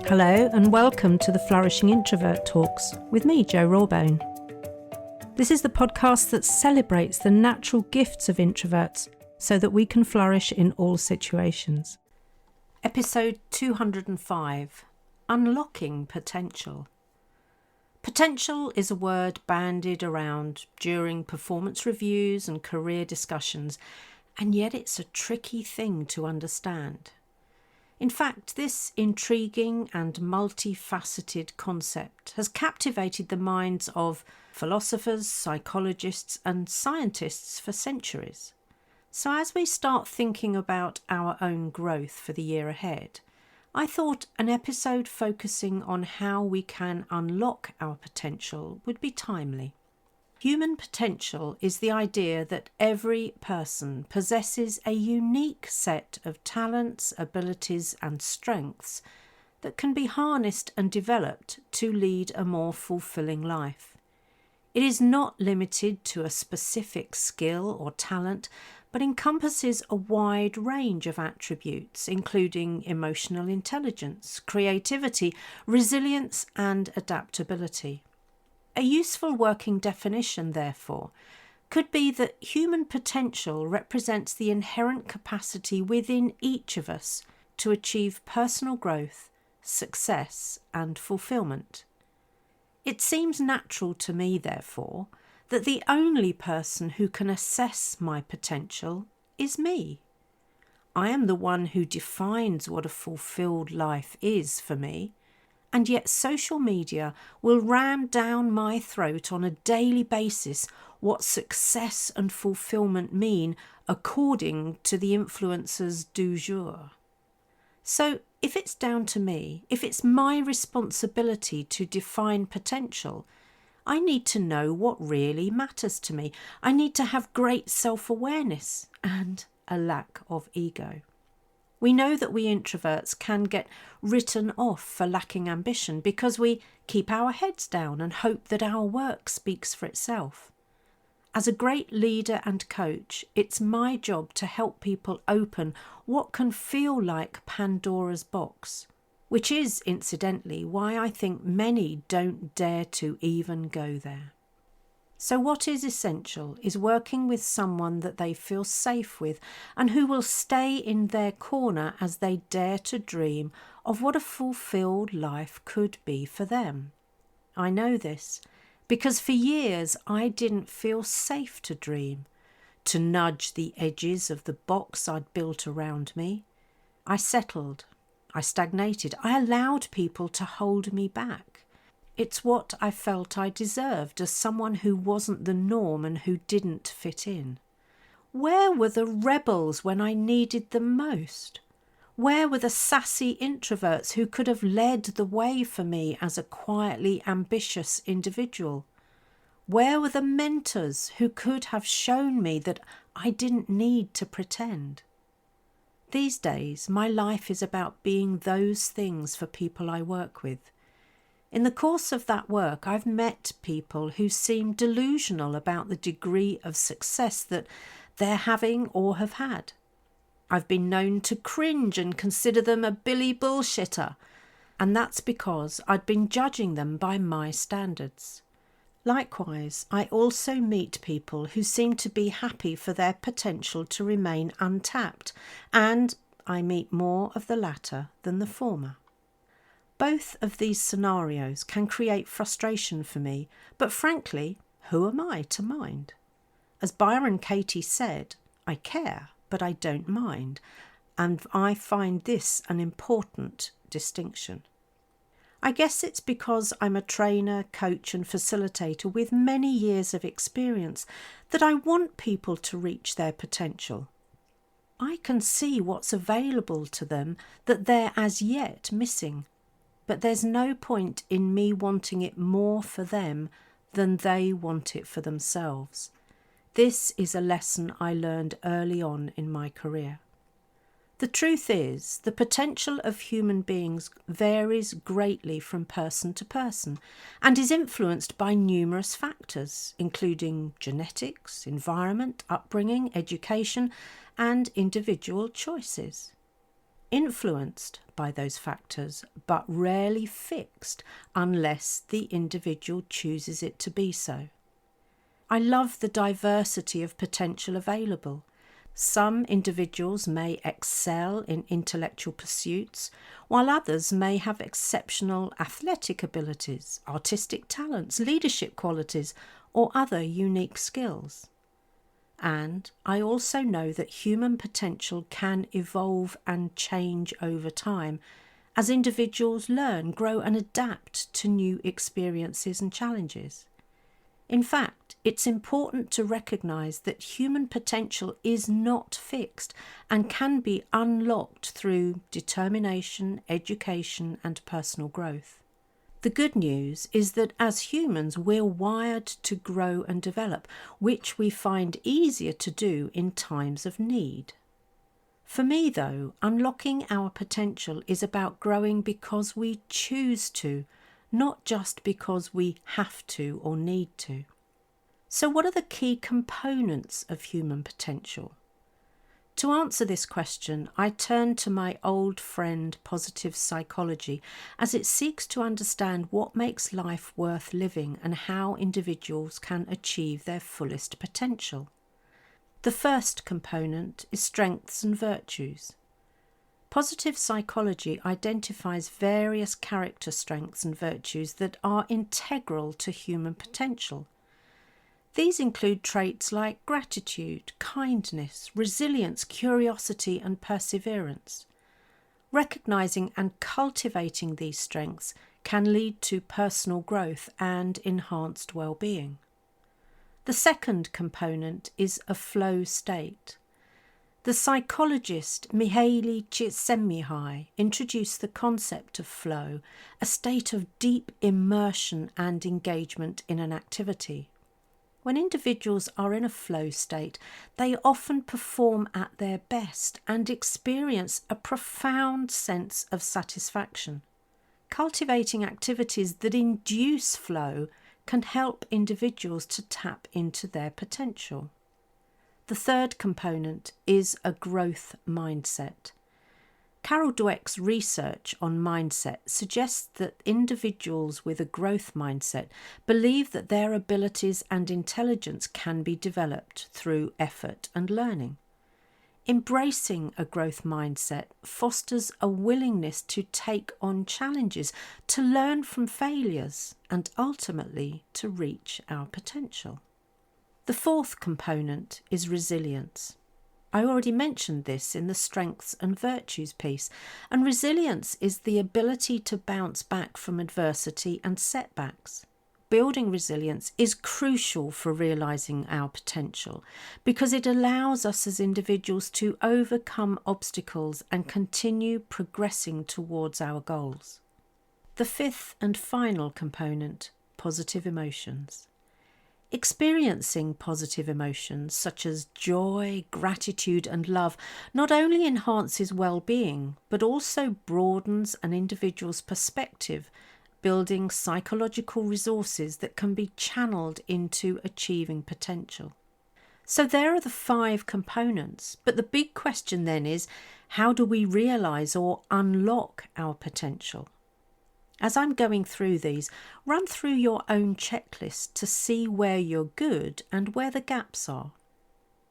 Hello and welcome to the Flourishing Introvert Talks with me, Jo Rawbone. This is the podcast that celebrates the natural gifts of introverts so that we can flourish in all situations. Episode 205, Unlocking Potential. Potential is a word bandied around during performance reviews and career discussions, and yet it's a tricky thing to understand. In fact, this intriguing and multifaceted concept has captivated the minds of philosophers, psychologists, and scientists for centuries. So as we start thinking about our own growth for the year ahead, I thought an episode focusing on how we can unlock our potential would be timely. Human potential is the idea that every person possesses a unique set of talents, abilities, and strengths that can be harnessed and developed to lead a more fulfilling life. It is not limited to a specific skill or talent, but encompasses a wide range of attributes, including emotional intelligence, creativity, resilience, and adaptability. A useful working definition, therefore, could be that human potential represents the inherent capacity within each of us to achieve personal growth, success, and fulfilment. It seems natural to me, therefore, that the only person who can assess my potential is me. I am the one who defines what a fulfilled life is for me. And yet social media will ram down my throat on a daily basis what success and fulfilment mean according to the influencers du jour. So if it's down to me, if it's my responsibility to define potential, I need to know what really matters to me. I need to have great self-awareness and a lack of ego. We know that we introverts can get written off for lacking ambition because we keep our heads down and hope that our work speaks for itself. As a great leader and coach, it's my job to help people open what can feel like Pandora's box, which is, incidentally, why I think many don't dare to even go there. So what is essential is working with someone that they feel safe with and who will stay in their corner as they dare to dream of what a fulfilled life could be for them. I know this because for years I didn't feel safe to dream, to nudge the edges of the box I'd built around me. I settled, I stagnated, I allowed people to hold me back. It's what I felt I deserved as someone who wasn't the norm and who didn't fit in. Where were the rebels when I needed them most? Where were the sassy introverts who could have led the way for me as a quietly ambitious individual? Where were the mentors who could have shown me that I didn't need to pretend? These days, my life is about being those things for people I work with. In the course of that work, I've met people who seem delusional about the degree of success that they're having or have had. I've been known to cringe and consider them a Billy bullshitter, and that's because I'd been judging them by my standards. Likewise, I also meet people who seem to be happy for their potential to remain untapped, and I meet more of the latter than the former. Both of these scenarios can create frustration for me, but frankly, who am I to mind? As Byron Katie said, I care, but I don't mind, and I find this an important distinction. I guess it's because I'm a trainer, coach and facilitator with many years of experience that I want people to reach their potential. I can see what's available to them that they're as yet missing. But there's no point in me wanting it more for them than they want it for themselves. This is a lesson I learned early on in my career. The truth is, the potential of human beings varies greatly from person to person and is influenced by numerous factors, including genetics, environment, upbringing, education, and individual choices. influenced by those factors, but rarely fixed unless the individual chooses it to be so. I love the diversity of potential available. Some individuals may excel in intellectual pursuits, while others may have exceptional athletic abilities, artistic talents, leadership qualities, or other unique skills. And I also know that human potential can evolve and change over time as individuals learn, grow, and adapt to new experiences and challenges. In fact, it's important to recognise that human potential is not fixed and can be unlocked through determination, education, and personal growth. The good news is that as humans, we're wired to grow and develop, which we find easier to do in times of need. For me, though, unlocking our potential is about growing because we choose to, not just because we have to or need to. So what are the key components of human potential? To answer this question, I turn to my old friend positive psychology as it seeks to understand what makes life worth living and how individuals can achieve their fullest potential. The first component is strengths and virtues. Positive psychology identifies various character strengths and virtues that are integral to human potential. These include traits like gratitude, kindness, resilience, curiosity, and perseverance. Recognizing and cultivating these strengths can lead to personal growth and enhanced well-being. The second component is a flow state. The psychologist Mihaly Csikszentmihalyi introduced the concept of flow, a state of deep immersion and engagement in an activity. When individuals are in a flow state, they often perform at their best and experience a profound sense of satisfaction. Cultivating activities that induce flow can help individuals to tap into their potential. The third component is a growth mindset. Carol Dweck's research on mindset suggests that individuals with a growth mindset believe that their abilities and intelligence can be developed through effort and learning. Embracing a growth mindset fosters a willingness to take on challenges, to learn from failures, and ultimately to reach our potential. The fourth component is resilience. I already mentioned this in the strengths and virtues piece, and resilience is the ability to bounce back from adversity and setbacks. Building resilience is crucial for realising our potential because it allows us as individuals to overcome obstacles and continue progressing towards our goals. The fifth and final component, positive emotions. Experiencing positive emotions such as joy, gratitude and love not only enhances well-being but also broadens an individual's perspective, building psychological resources that can be channeled into achieving potential. So there are the 5 components, but the big question then is, how do we realise or unlock our potential? As I'm going through these, run through your own checklist to see where you're good and where the gaps are.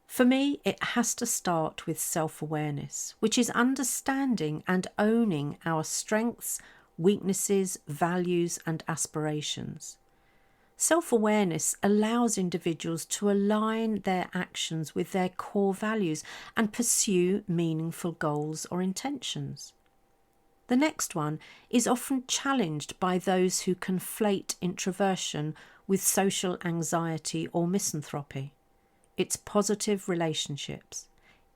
For me, it has to start with self-awareness, which is understanding and owning our strengths, weaknesses, values, and aspirations. Self-awareness allows individuals to align their actions with their core values and pursue meaningful goals or intentions. The next one is often challenged by those who conflate introversion with social anxiety or misanthropy. It's positive relationships.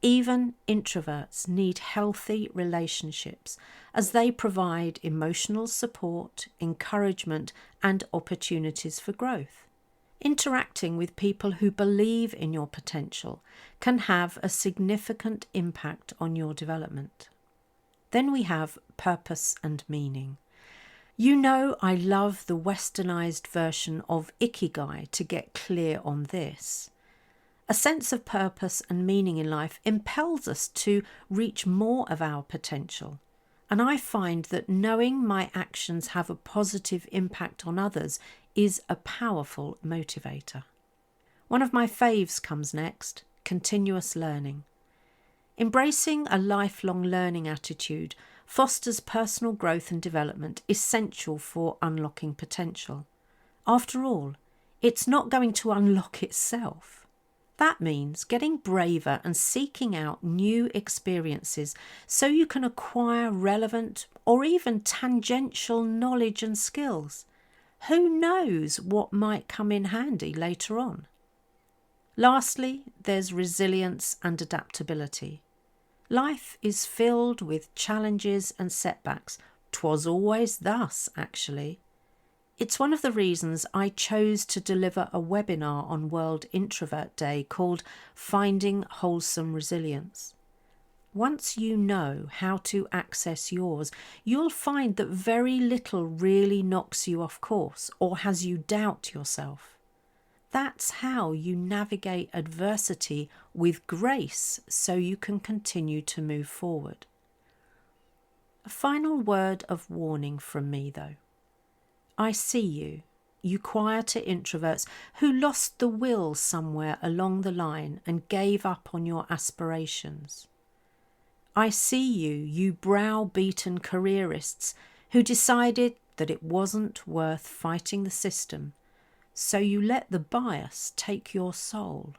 Even introverts need healthy relationships as they provide emotional support, encouragement, and opportunities for growth. Interacting with people who believe in your potential can have a significant impact on your development. Then we have purpose and meaning. You know I love the westernized version of Ikigai to get clear on this. A sense of purpose and meaning in life impels us to reach more of our potential. And I find that knowing my actions have a positive impact on others is a powerful motivator. One of my faves comes next, continuous learning. Embracing a lifelong learning attitude fosters personal growth and development essential for unlocking potential. After all, it's not going to unlock itself. That means getting braver and seeking out new experiences so you can acquire relevant or even tangential knowledge and skills. Who knows what might come in handy later on? Lastly, there's resilience and adaptability. Life is filled with challenges and setbacks. 'Twas always thus, actually. It's one of the reasons I chose to deliver a webinar on World Introvert Day called Finding Wholesome Resilience. Once you know how to access yours, you'll find that very little really knocks you off course or has you doubt yourself. That's how you navigate adversity with grace so you can continue to move forward. A final word of warning from me, though. I see you, you quieter introverts who lost the will somewhere along the line and gave up on your aspirations. I see you, you brow-beaten careerists who decided that it wasn't worth fighting the system, so you let the bias take your soul.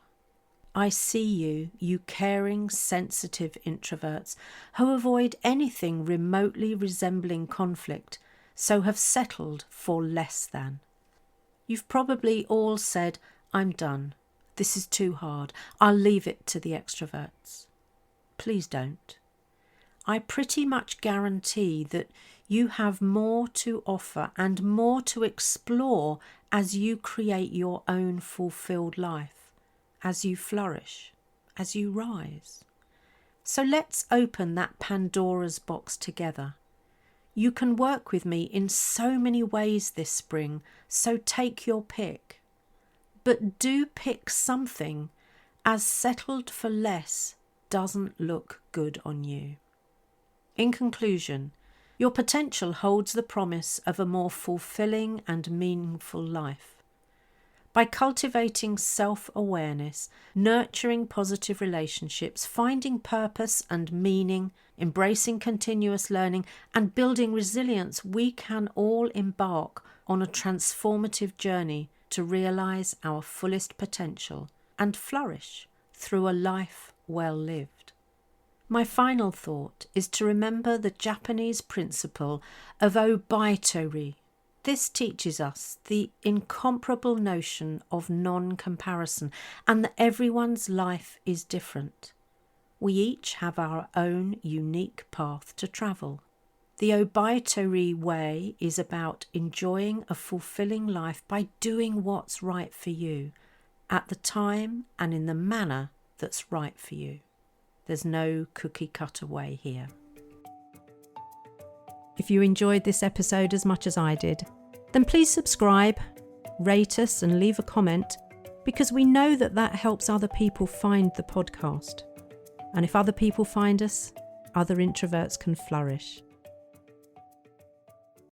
I see you, you caring, sensitive introverts who avoid anything remotely resembling conflict, so have settled for less than. You've probably all said, I'm done. This is too hard. I'll leave it to the extroverts. Please don't. I pretty much guarantee that you have more to offer and more to explore as you create your own fulfilled life, as you flourish, as you rise. So let's open that Pandora's box together. You can work with me in so many ways this spring, so take your pick. But do pick something, as settled for less doesn't look good on you. In conclusion, your potential holds the promise of a more fulfilling and meaningful life. By cultivating self-awareness, nurturing positive relationships, finding purpose and meaning, embracing continuous learning, and building resilience, we can all embark on a transformative journey to realise our fullest potential and flourish through a life well lived. My final thought is to remember the Japanese principle of Oubaitori. This teaches us the incomparable notion of non-comparison and that everyone's life is different. We each have our own unique path to travel. The Oubaitori way is about enjoying a fulfilling life by doing what's right for you, at the time and in the manner that's right for you. There's no cookie-cutter way here. If you enjoyed this episode as much as I did, then please subscribe, rate us and leave a comment, because we know that helps other people find the podcast. And if other people find us, other introverts can flourish.